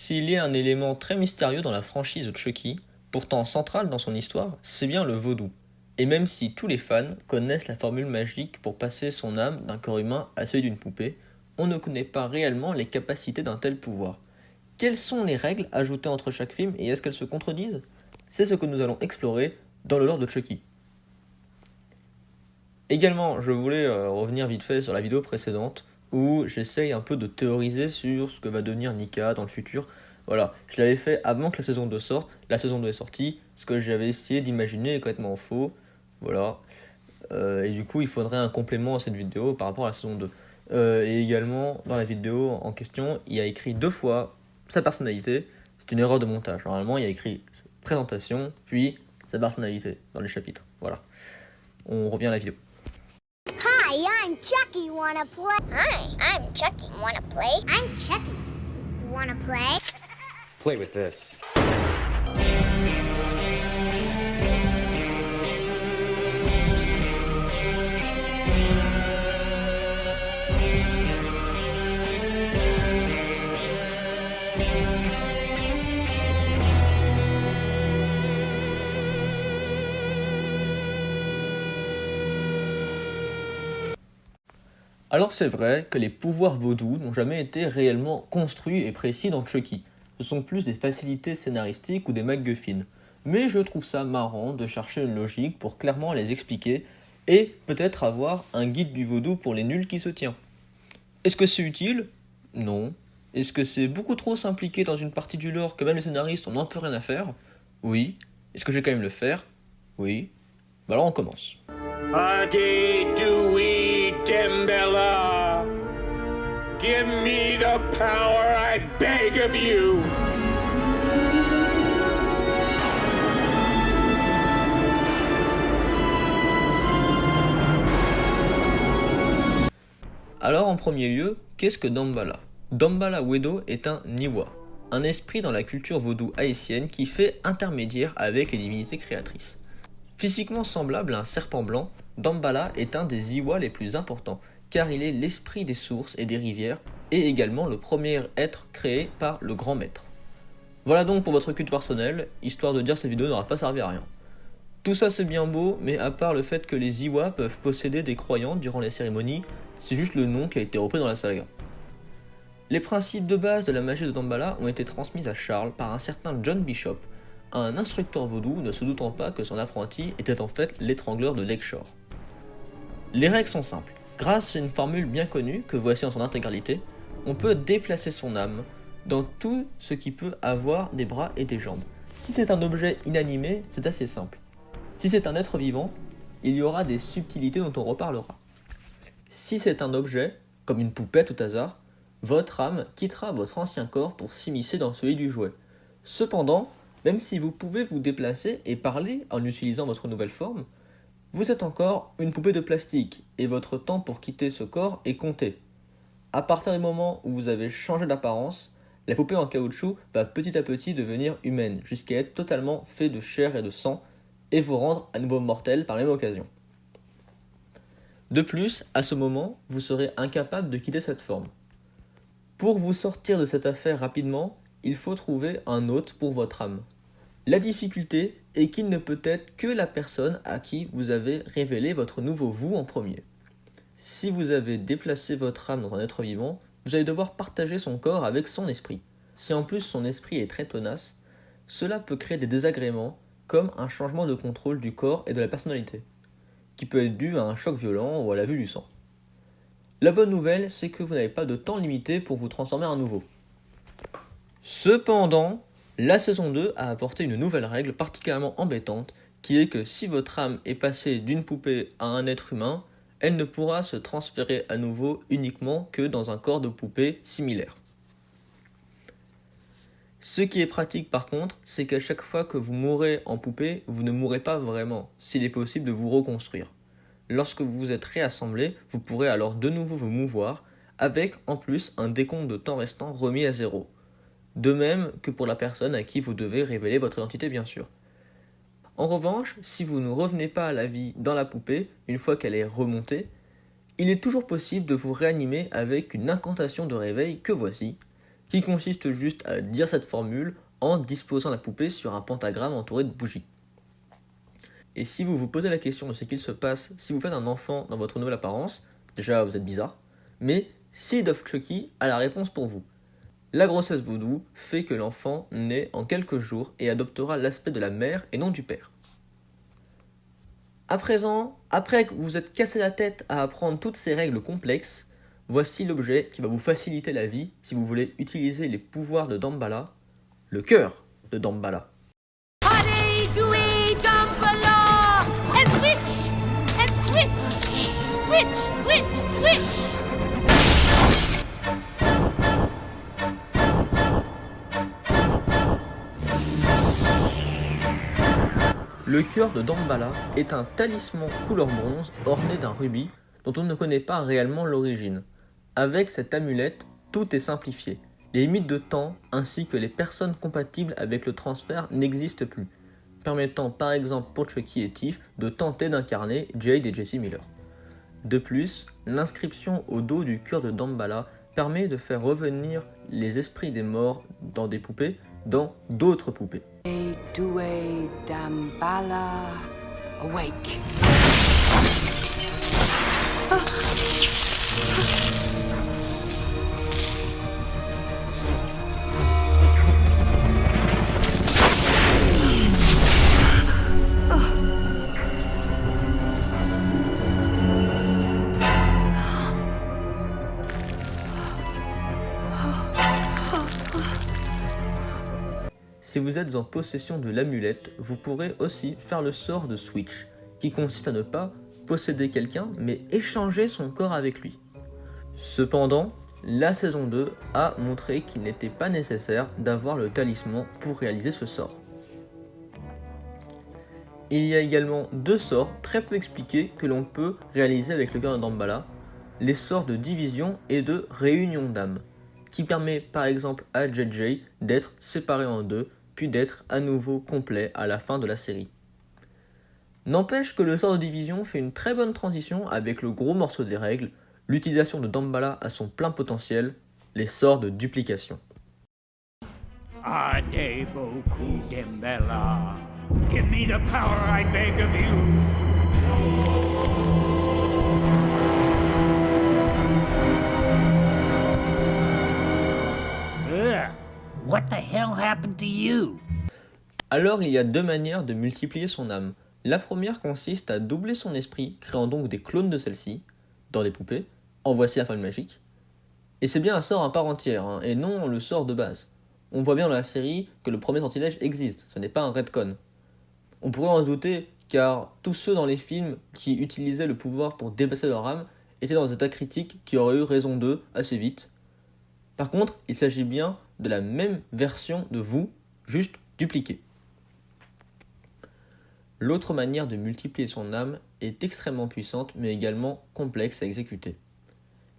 S'il y a un élément très mystérieux dans la franchise de Chucky, pourtant central dans son histoire, c'est bien le vaudou. Et même si tous les fans connaissent la formule magique pour passer son âme d'un corps humain à celui d'une poupée, on ne connaît pas réellement les capacités d'un tel pouvoir. Quelles sont les règles ajoutées entre chaque film et est-ce qu'elles se contredisent? C'est ce que nous allons explorer dans le lore de Chucky. Également, je voulais revenir vite fait sur la vidéo précédente où j'essaye un peu de théoriser sur ce que va devenir Nika dans le futur. Voilà, je l'avais fait avant que la saison 2 sorte. La saison 2 est sortie. Ce que j'avais essayé d'imaginer est complètement faux. Voilà. Et du coup, il faudrait un complément à cette vidéo par rapport à la saison 2. Et également, dans la vidéo en question, il y a écrit 2 fois sa personnalité. C'est une erreur de montage. Normalement, il y a écrit présentation, puis sa personnalité dans les chapitres. Voilà. On revient à la vidéo. Hi, I'm Chucky. Wanna play? Hi, I'm Chucky. Wanna play? I'm Chucky. Wanna play? Play with this. Alors c'est vrai que les pouvoirs vaudous n'ont jamais été réellement construits et précis dans Chucky. Ce sont plus des facilités scénaristiques ou des MacGuffin. Mais je trouve ça marrant de chercher une logique pour clairement les expliquer et peut-être avoir un guide du vaudou pour les nuls qui se tient. Est-ce que c'est utile? Non. Est-ce que c'est beaucoup trop s'impliquer dans une partie du lore que même les scénaristes n'ont un peu rien à faire? Oui. Est-ce que je vais quand même le faire? Oui. Bah alors on commence. Adi-doo-wee Dembella, give me the power, I beg of you. Alors en premier lieu, qu'est-ce que Damballa? Damballa Wedo est un Niwa, un esprit dans la culture vaudou haïtienne qui fait intermédiaire avec les divinités créatrices. Physiquement semblable à un serpent blanc, Damballa est un des Iwa les plus importants, car il est l'esprit des sources et des rivières, et également le premier être créé par le grand maître. Voilà donc pour votre culte personnel, histoire de dire que cette vidéo n'aura pas servi à rien. Tout ça c'est bien beau, mais à part le fait que les Iwa peuvent posséder des croyantes durant les cérémonies, c'est juste le nom qui a été repris dans la saga. Les principes de base de la magie de Damballa ont été transmis à Charles par un certain John Bishop, un instructeur vaudou ne se doutant pas que son apprenti était en fait l'étrangleur de Lakeshore. Les règles sont simples. Grâce à une formule bien connue, que voici en son intégralité, on peut déplacer son âme dans tout ce qui peut avoir des bras et des jambes. Si c'est un objet inanimé, c'est assez simple. Si c'est un être vivant, il y aura des subtilités dont on reparlera. Si c'est un objet, comme une poupée tout hasard, votre âme quittera votre ancien corps pour s'immiscer dans celui du jouet. Cependant, même si vous pouvez vous déplacer et parler en utilisant votre nouvelle forme, vous êtes encore une poupée de plastique et votre temps pour quitter ce corps est compté. À partir du moment où vous avez changé d'apparence, la poupée en caoutchouc va petit à petit devenir humaine, jusqu'à être totalement fait de chair et de sang, et vous rendre à nouveau mortel par la même occasion. De plus, à ce moment, vous serez incapable de quitter cette forme. Pour vous sortir de cette affaire rapidement, il faut trouver un hôte pour votre âme. La difficulté est qu'il ne peut être que la personne à qui vous avez révélé votre nouveau vous en premier. Si vous avez déplacé votre âme dans un être vivant, vous allez devoir partager son corps avec son esprit. Si en plus son esprit est très tenace, cela peut créer des désagréments comme un changement de contrôle du corps et de la personnalité, qui peut être dû à un choc violent ou à la vue du sang. La bonne nouvelle, c'est que vous n'avez pas de temps limité pour vous transformer en nouveau. Cependant, la saison 2 a apporté une nouvelle règle particulièrement embêtante, qui est que si votre âme est passée d'une poupée à un être humain, elle ne pourra se transférer à nouveau uniquement que dans un corps de poupée similaire. Ce qui est pratique par contre, c'est qu'à chaque fois que vous mourrez en poupée, vous ne mourrez pas vraiment, s'il est possible de vous reconstruire. Lorsque vous vous êtes réassemblé, vous pourrez alors de nouveau vous mouvoir, avec en plus un décompte de temps restant remis à 0. De même que pour la personne à qui vous devez révéler votre identité bien sûr. En revanche, si vous ne revenez pas à la vie dans la poupée, une fois qu'elle est remontée, il est toujours possible de vous réanimer avec une incantation de réveil que voici. qui consiste juste à dire cette formule en disposant la poupée sur un pentagramme entouré de bougies. Et si vous vous posez la question de ce qu'il se passe si vous faites un enfant dans votre nouvelle apparence, déjà vous êtes bizarre, mais Seed of Chucky a la réponse pour vous. La grossesse vaudou fait que l'enfant naît en quelques jours et adoptera l'aspect de la mère et non du père. À présent, après que vous vous êtes cassé la tête à apprendre toutes ces règles complexes, voici l'objet qui va vous faciliter la vie si vous voulez utiliser les pouvoirs de Damballa, le cœur de Damballa. And switch! And switch! Switch! Switch! Switch! Le cœur de Damballa est un talisman couleur bronze orné d'un rubis dont on ne connaît pas réellement l'origine. Avec cette amulette, tout est simplifié. Les limites de temps ainsi que les personnes compatibles avec le transfert n'existent plus, permettant par exemple pour Chucky et Tiff de tenter d'incarner Jade et Jesse Miller. De plus, l'inscription au dos du cœur de Damballa permet de faire revenir les esprits des morts dans des poupées dans d'autres poupées. Due Damballa awake. Si vous êtes en possession de l'amulette, vous pourrez aussi faire le sort de Switch, qui consiste à ne pas posséder quelqu'un, mais échanger son corps avec lui. Cependant, la saison 2 a montré qu'il n'était pas nécessaire d'avoir le talisman pour réaliser ce sort. Il y a également deux sorts très peu expliqués que l'on peut réaliser avec le cœur de Damballa, les sorts de division et de réunion d'âme, qui permet par exemple à JJ d'être séparé en deux, puis d'être à nouveau complet à la fin de la série. N'empêche que le sort de division fait une très bonne transition avec le gros morceau des règles, l'utilisation de Damballa à son plein potentiel, les sorts de duplication. Ade beaucoup Damballa. Give me the power, I beg of you. Ugh. What the hell happened to you? Alors il y a deux manières de multiplier son âme. La première consiste à doubler son esprit, créant donc des clones de celle-ci, dans des poupées. En voici la formule magique. Et c'est bien un sort à part entière, et non le sort de base. On voit bien dans la série que le premier sortilège existe, ce n'est pas un retcon. On pourrait en douter, car tous ceux dans les films qui utilisaient le pouvoir pour dépasser leur âme étaient dans un état critique qui aurait eu raison d'eux assez vite. Par contre, il s'agit bien de la même version de vous, juste dupliquée. L'autre manière de multiplier son âme est extrêmement puissante, mais également complexe à exécuter.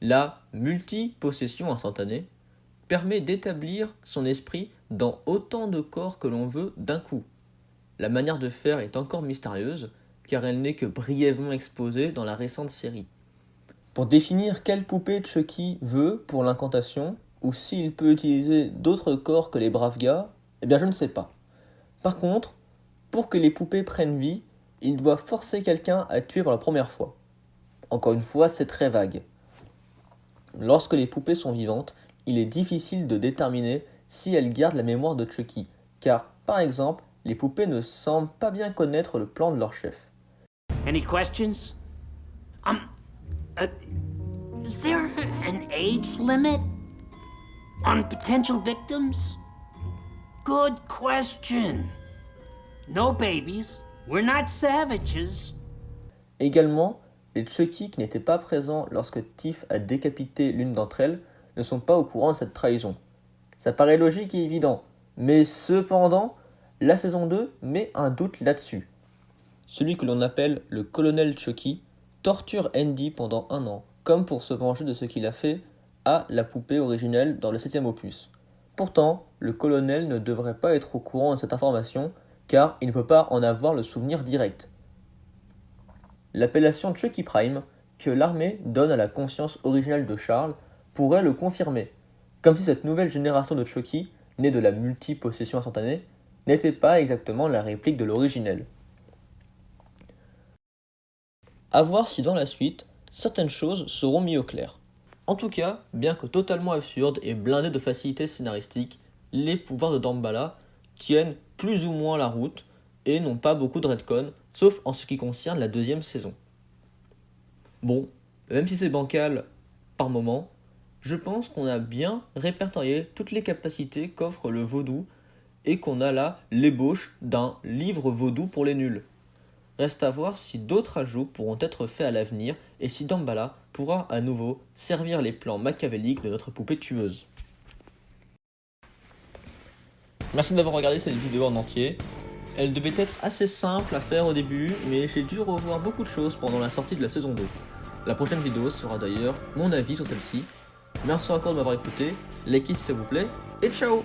La multipossession instantanée permet d'établir son esprit dans autant de corps que l'on veut d'un coup. La manière de faire est encore mystérieuse, car elle n'est que brièvement exposée dans la récente série. Pour définir quelle poupée Chucky veut pour l'incantation, ou s'il peut utiliser d'autres corps que les braves gars, eh bien je ne sais pas. Par contre, pour que les poupées prennent vie, il doit forcer quelqu'un à tuer pour la première fois. Encore une fois, c'est très vague. Lorsque les poupées sont vivantes, il est difficile de déterminer si elles gardent la mémoire de Chucky, car, par exemple, les poupées ne semblent pas bien connaître le plan de leur chef. Any questions? Is there an age limit on potential victims? Good question. No babies. We're not savages. Également, les Chucky qui n'étaient pas présents lorsque Tiff a décapité l'une d'entre elles ne sont pas au courant de cette trahison. Ça paraît logique et évident, mais cependant, la saison 2 met un doute là-dessus. Celui que l'on appelle le colonel Chucky torture Andy pendant 1 an, comme pour se venger de ce qu'il a fait à la poupée originelle dans le 7e opus. Pourtant, le colonel ne devrait pas être au courant de cette information, car il ne peut pas en avoir le souvenir direct. L'appellation Chucky Prime, que l'armée donne à la conscience originelle de Charles, pourrait le confirmer, comme si cette nouvelle génération de Chucky, née de la multi-possession instantanée, n'était pas exactement la réplique de l'originel. À voir si dans la suite, certaines choses seront mises au clair. En tout cas, bien que totalement absurde et blindé de facilité scénaristique, les pouvoirs de Damballa tiennent plus ou moins la route et n'ont pas beaucoup de retcon, sauf en ce qui concerne la deuxième saison. Bon, même si c'est bancal par moment, je pense qu'on a bien répertorié toutes les capacités qu'offre le vaudou et qu'on a là l'ébauche d'un livre vaudou pour les nuls. Reste à voir si d'autres ajouts pourront être faits à l'avenir et si Damballa pourra à nouveau servir les plans machiavéliques de notre poupée tueuse. Merci d'avoir regardé cette vidéo en entier. Elle devait être assez simple à faire au début, mais j'ai dû revoir beaucoup de choses pendant la sortie de la saison 2. La prochaine vidéo sera d'ailleurs mon avis sur celle-ci. Merci encore de m'avoir écouté, likez s'il vous plaît, et ciao!